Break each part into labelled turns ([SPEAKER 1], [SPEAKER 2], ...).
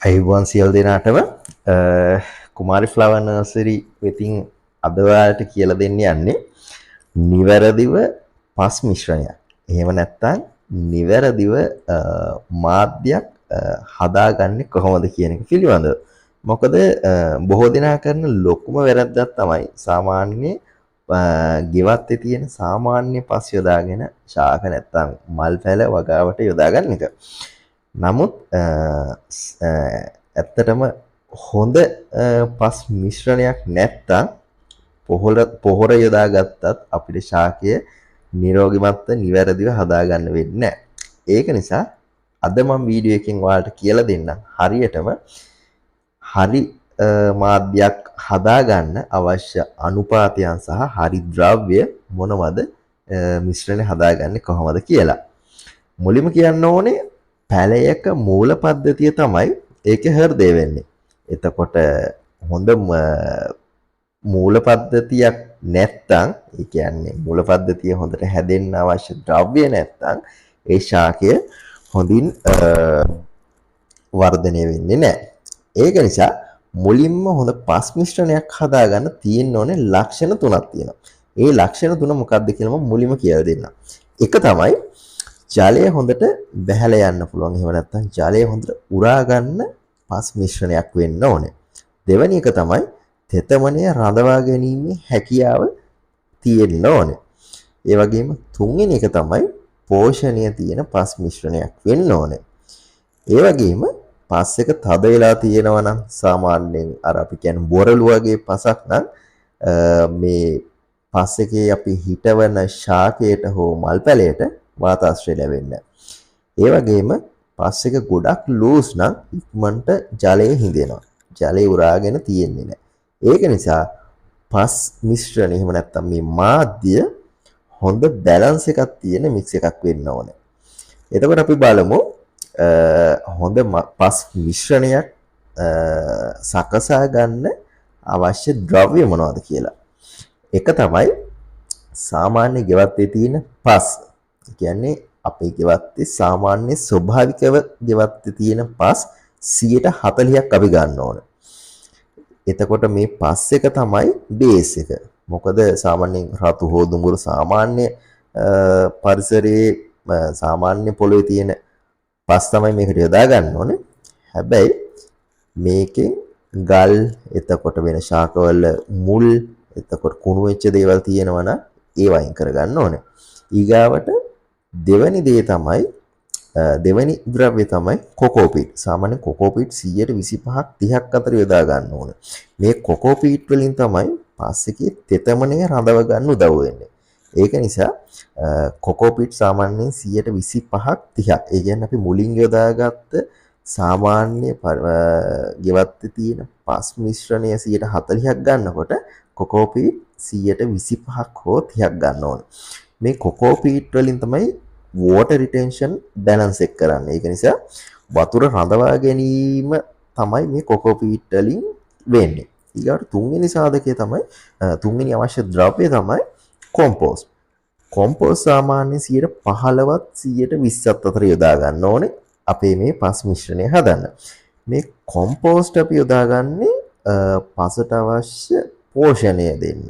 [SPEAKER 1] අයිබෝන් සියල් දෙනාටම කුමාරි flower nursery වෙතින් අද ඔයාලට කියලා දෙන්න යන්නේ නිවැරදිව පස් මිශ්‍රණයක්. එහෙම නැත්නම් නිවැරදිව මාධ්‍යයක් හදාගන්නේ කොහොමද කියන එක පිළිබඳව. මොකද බොහෝ දෙනා කරන ලොකුම වැරද්දක් තමයි සාමාන්‍ය ගෙවත්තේ තියෙන සාමාන්‍ය පස් යොදාගෙන ශාක නැත්නම් මල් පැල වගාවට යොදාගන්න එක. නමුත් ඇත්තටම හොඳ පස් මිශ්‍රණයක් නැත්තම් පොහොර යොදාගත්තත් අපිට ශාකය නිරෝගිමත්ව නිවැරදිව හදාගන්න වෙන්නේ නැහැ. ඒක නිසා අද මම වීඩියෝ එකෙන් ඔයාලට කියලා දෙන්නම් හරියටම හරි මාධ්‍යයක් හදාගන්න අවශ්‍ය අනුපාතයන් සහ හරි ද්‍රව්‍ය මොනවද මිශ්‍රණය හදාගන්නේ කොහොමද කියලා. මුලින්ම කියන්න ඕනේ පැලයක මූල පද්ධතිය තමයි ඒකේ හෘදය වෙන්නේ. එතකොට හොඳ මූල පද්ධතියක් නැත්තම් ඒ කියන්නේ මූල පද්ධතිය හොඳට හැදෙන්න අවශ්‍ය ද්‍රව්‍ය නැත්තම් ඒ ශාකය හොඳින් වර්ධනය වෙන්නේ නැහැ. ඒක නිසා මුලින්ම හොඳ පස් මිශ්‍රණයක් හදාගන්න තියෙන්න ඕනේ ලක්ෂණ තුනක් තියෙනවා. ඒ ලක්ෂණ තුන මොකක්ද කියලා මම මුලින්ම කියලා දෙන්නම්. එක තමයි ජලය හොඳට බැහැලා යන්න පුළුවන්. එහෙම නැත්නම් ජලය හොඳට උරා ගන්න පස් මිශ්‍රණයක් වෙන්න ඕනේ. දෙවෙනි එක තමයි තෙතමනය රඳවා ගැනීමේ හැකියාව තියෙන්න ඕනේ. ඒ වගේම තුන්වෙනි එක තමයි පෝෂණය තියෙන පස් මිශ්‍රණයක් වෙන්න ඕනේ. ඒ වගේම පස් එක තද වෙලා තියෙනවා නම් සාමාන්‍යයෙන් අර අපි කියන්නේ බොරළු වගේ පසක් නම් මේ පස් එකේ අපි හිටවන ශාකයට හෝ මල් පැලයට වාතාශ්‍රය ලැබෙන්නේ. ඒ වගේම පස් එක ගොඩක් ලූස් නම් ඉක්මනට ජලයේ හිඳෙනවා. ජලය උරාගෙන තියෙන්නේ නැහැ. ඒක නිසා පස් මිශ්‍රණය එහෙම නැත්නම් මේ මාධ්‍ය හොඳ බැලන්ස් එකක් තියෙන මික්ස් එකක් වෙන්න ඕනේ. එතකොට අපි බලමු හොඳ පස් මිශ්‍රණයක් සකසා ගන්න අවශ්‍ය ද්‍රව්‍ය මොනවද කියලා. එක තමයි සාමාන්‍ය ගෙවත්තේ තියෙන පස්. කියන්නේ අපේ ගෙවත්තේ සාමාන්‍ය ස්වභාවිකව ගෙවත්තේ තියෙන පස් 40%ක් අපි ගන්න ඕන. එතකොට මේ පස් එක තමයි බේස් එක. මොකද සාමාන්‍යයෙන් රතු හෝ දුඹුරු සාමාන්‍ය පරිසරයේ සාමාන්‍ය පොළොවේ තියෙන පස් තමයි මේකට යොදා ගන්න ඕනේ. හැබැයි මේකෙන් ගල් එතකොට වෙන ශාකවල මුල් එතකොට කුණු වෙච්ච දේවල් තියෙනවා නම් ඒ වයින් කරගන්න ඕනේ. ඊගාවට දෙවැනි දේ තමයි දෙවැනි ද්‍රව්‍ය තමයි කොකෝ පීට්. සාමාන්‍යයෙන් කොකෝ පීට් 125ක් 30ක් අතර යොදා ගන්න ඕනේ. මේ කොකෝ පීට් වලින් තමයි පස් එකේ තෙතමනය රඳව ගන්න උදව් වෙන්නේ. ඒක නිසා කොකෝ පීට් සාමාන්‍යයෙන් 125ක් 30ක්. ඒ කියන්නේ අපි මුලින් යොදාගත්ත සාමාන්‍ය ගෙවත්තේ තියෙන පස් මිශ්‍රණය 140ක් ගන්නකොට කොකෝ පීට් 125ක් හෝ 30ක් ගන්න ඕනේ. මේ කොකෝ පීට් වලින් තමයි water retention balance එක කරන්නේ. ඒක නිසා වතුර රඳවා ගැනීම තමයි මේ කොකෝ පීට් වලින් වෙන්නේ. ඊළඟට තුන්වෙනි සාධකය තමයි තුන්වෙනි අවශ්‍ය ද්‍රව්‍ය තමයි කොම්පෝස්ට්. කොම්පෝස්ට් සාමාන්‍යයෙන් 15ත් 120ත් අතර යොදා ගන්න ඕනේ අපේ මේ පස් මිශ්‍රණය හදන්න. මේ කොම්පෝස්ට් අපි යොදාගන්නේ පසට අවශ්‍ය පෝෂණය දෙන්න.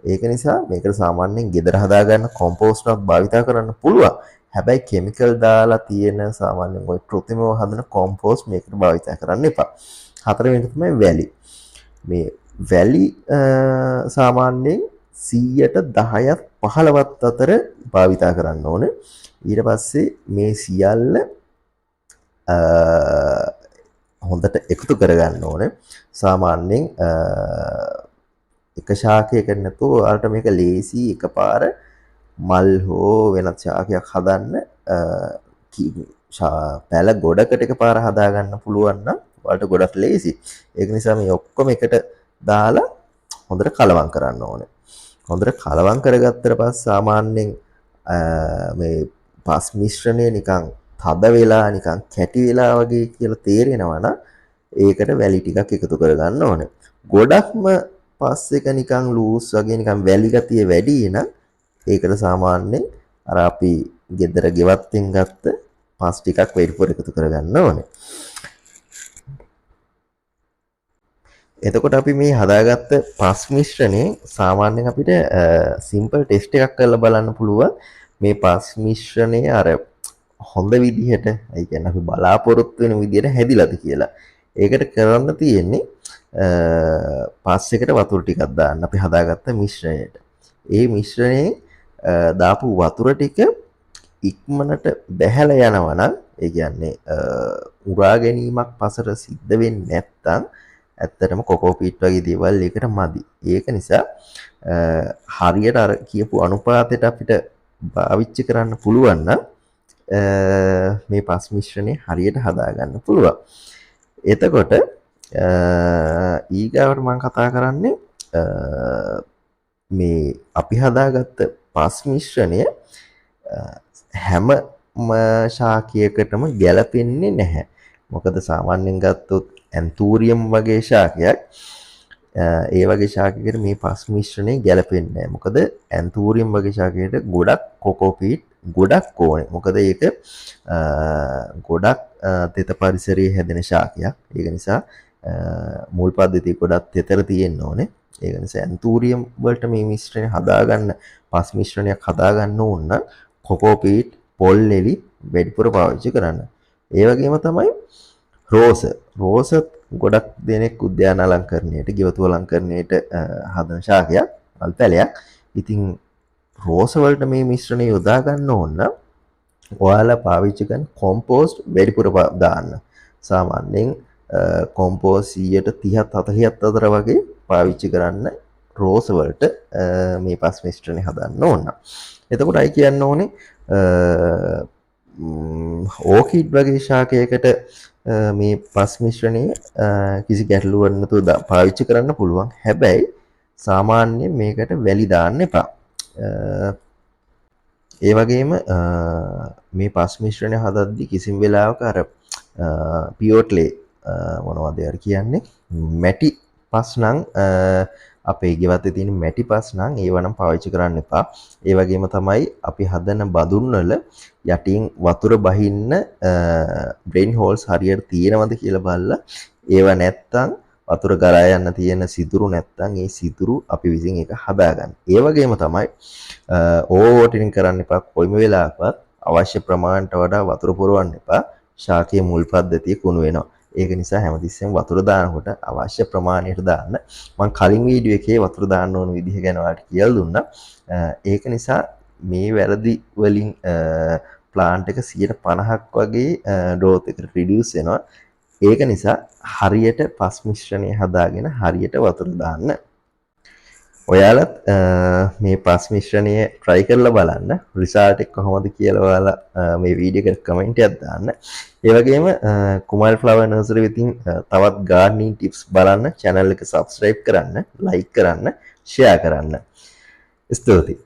[SPEAKER 1] ඒක නිසා මේකට සාමාන්‍යයෙන් ගෙදර හදාගන්න කොම්පෝස්ට් එකක් භාවිතා කරන්න පුළුවන්. හැබැයි කිමිකල් දාලා තියෙන සාමාන්‍යයෙන් ඔය කෘත්‍රිමව හදන කොම්පෝස්ට් මේකට භාවිතා කරන්න එපා. හතරවෙනි එක තමයි වැලි. මේ වැලි සාමාන්‍යයෙන් 10%ත් 15ත් අතර භාවිතා කරන්න ඕනේ. ඊට පස්සේ මේ සියල්ල හොඳට එකතු කරගන්න ඕනේ. සාමාන්‍යයෙන් එක ශාකයකට නැතුව ඔයාලට මේක ලේසි එකපාර මල් හෝ වෙනත් ශාකයක් හදන්න පැල ගොඩකට එකපාර හදාගන්න පුළුවන් නම් ඔයාලට ගොඩක් ලේසි. ඒක නිසා මේ ඔක්කොම එකට දාලා හොඳට කලවම් කරන්න ඕනේ. හොඳට කලවම් කරගත්තට පස්සේ සාමාන්‍යයෙන් මේ පස් මිශ්‍රණය නිකන් තද වෙලා නිකන් කැටි වෙලා වගේ කියලා තේරෙනවා නම් ඒකට වැලි ටිකක් එකතු කරගන්න ඕනේ. ගොඩක්ම පස් එක නිකන් ලූස් වගේ නිකන් වැලි ගතිය වැඩි නම් ඒකට සාමාන්‍යයෙන් අර අපි ගෙදර ගෙවත්තෙන් ගත්ත පස් ටිකක් වෙයිපොර එකතු කරගන්න ඕනේ. එතකොට අපි මේ හදාගත්ත පස් මිශ්‍රණය සාමාන්‍යයෙන් අපිට සිම්පල් ටෙස්ට් එකක් කරලා බලන්න පුළුවන් මේ පස් මිශ්‍රණය අර හොඳ විදිහට ඒ කියන්නේ අපි බලාපොරොත්තු වෙන විදිහට හැදිලාද කියලා. ඒකට කරන්න තියෙන්නේ පස් එකට වතුර ටිකක් දාන්න අපි හදාගත්ත මිශ්‍රණයට. ඒ මිශ්‍රණයෙන් දාපු වතුර ටික ඉක්මනට බැහැලා යනවා නම් ඒ කියන්නේ උරා ගැනීමක් පසට සිද්ධ වෙන්නේ නැත්නම් ඇත්තටම කොකෝ පීට් වගේ දේවල් ඒකට මදි. ඒක නිසා හරියට අර කියපු අනුපාතයට අපිට පාවිච්චි කරන්න පුළුවන් නම් මේ පස් මිශ්‍රණය හරියට හදාගන්න පුළුවන්. එතකොට ඊගාවට මම කතා කරන්නේ මේ අපි හදාගත්ත පස් මිශ්‍රණය හැම ශාකයකටම ගැලපෙන්නේ නැහැ. මොකද සාමාන්‍යයෙන් ගත්තොත් ඇන්තූරියම් වගේ ශාකයක් ඒ වගේ ශාකයකට මේ පස් මිශ්‍රණය ගැලපෙන්නේ නැහැ. මොකද ඇන්තූරියම් වගේ ශාකයකට ගොඩක් කොකෝ පීට් ගොඩක් ඕනේ. මොකද ඒක ගොඩක් තෙත පරිසරයේ හැදෙන ශාකයක්. ඒක නිසා මුල් පද්ධතිය ගොඩක් තෙතර තියෙන්න ඕනේ. ඒක නිසා ඇන්තූරියම් වලට මේ මිශ්‍රණය හදාගන්න පස් මිශ්‍රණයක් හදාගන්න ඕන නම් කොකෝ පීට් පොල් එලි වැඩිපුර පාවිච්චි කරන්න. ඒ වගේම තමයි රෝස ගොඩක් දෙනෙක් උද්‍යාන අලංකරණයට ගෙවතු අලංකරණයට හදන ශාකයක් මල් පැලයක්. ඉතින් රෝස වලට මේ මිශ්‍රණය යොදා ගන්න ඕන නම් ඔයාලා පාවිච්චි කරන කොම්පෝස්ට් වැඩිපුර දාන්න. සාමාන්‍යයෙන් කොම්පෝස්ට් 130ත් 40ත් අතර වගේ පාවිච්චි කරන්න රෝස වලට මේ පස් මිශ්‍රණය හදන්න ඕන. එතකොට අයි කියන්න ඕනේ ඕකිඩ් වගේ ශාකයකට මේ පස් මිශ්‍රණය කිසි ගැටලුවක් නැතුව පාවිච්චි කරන්න පුළුවන්. හැබැයි සාමාන්‍යයෙන් මේකට වැලි දාන්න එපා. ඒ වගේම මේ පස් මිශ්‍රණය හදද්දි කිසිම වෙලාවක අර පියෝට්ලේ මොනවද ඒකට කියන්නේ මැටි පස් නම් අපේ ගෙවත්තේ තියෙන මැටි පස් නම් ඒව නම් පාවිච්චි කරන්න එපා. ඒ වගේම තමයි අපි හදන බඳුන් වල යටින් වතුර බහින්න ඩ්‍රේන් හෝල්ස් හරියට තියෙනවද කියලා බලලා ඒව නැත්තම් වතුර ගලා යන්න තියෙන සිදුරු නැත්තම් ඒ සිදුරු අපි විසින් ඒක හදාගන්න. ඒ වගේම තමයි ඕවර් වෝටරින් කරන්න එපා. කොයිම වෙලාවකවත් අවශ්‍ය ප්‍රමාණයට වඩා වතුර පුරවන්න එපා. ශාකයේ මුල් පද්ධතිය කුණු වෙනවා. ඒක නිසා හැමතිස්සෙම වතුර දානකොට අවශ්‍ය ප්‍රමාණයට දාන්න. මම කලින් වීඩියෝ එකේ වතුර දාන්න ඕන විදිහ ගැන ඔයාලට කියලා දුන්නා. ඒක නිසා මේ වැරදි වලින් ප්ලාන්ට් එක 50% වගේ growth එකට රිඩියුස් වෙනවා. ඒක නිසා හරියට පස් මිශ්‍රණය හදාගෙන හරියට වතුර දාන්න. ඔයාලත් මේ පස් මිශ්‍රණය try කරලා බලන්න. රිසල්ට් එක කොහොමද කියලා ඔයාලා මේ වීඩියෝ එකට කමෙන්ට් එකක් දාන්න. ඒ වගේම කුමල් ෆ්ලවර් නර්සරි විසින් තවත් gardening tips බලන්න channel එක subscribe කරන්න, like කරන්න, share කරන්න. ස්තුතියි.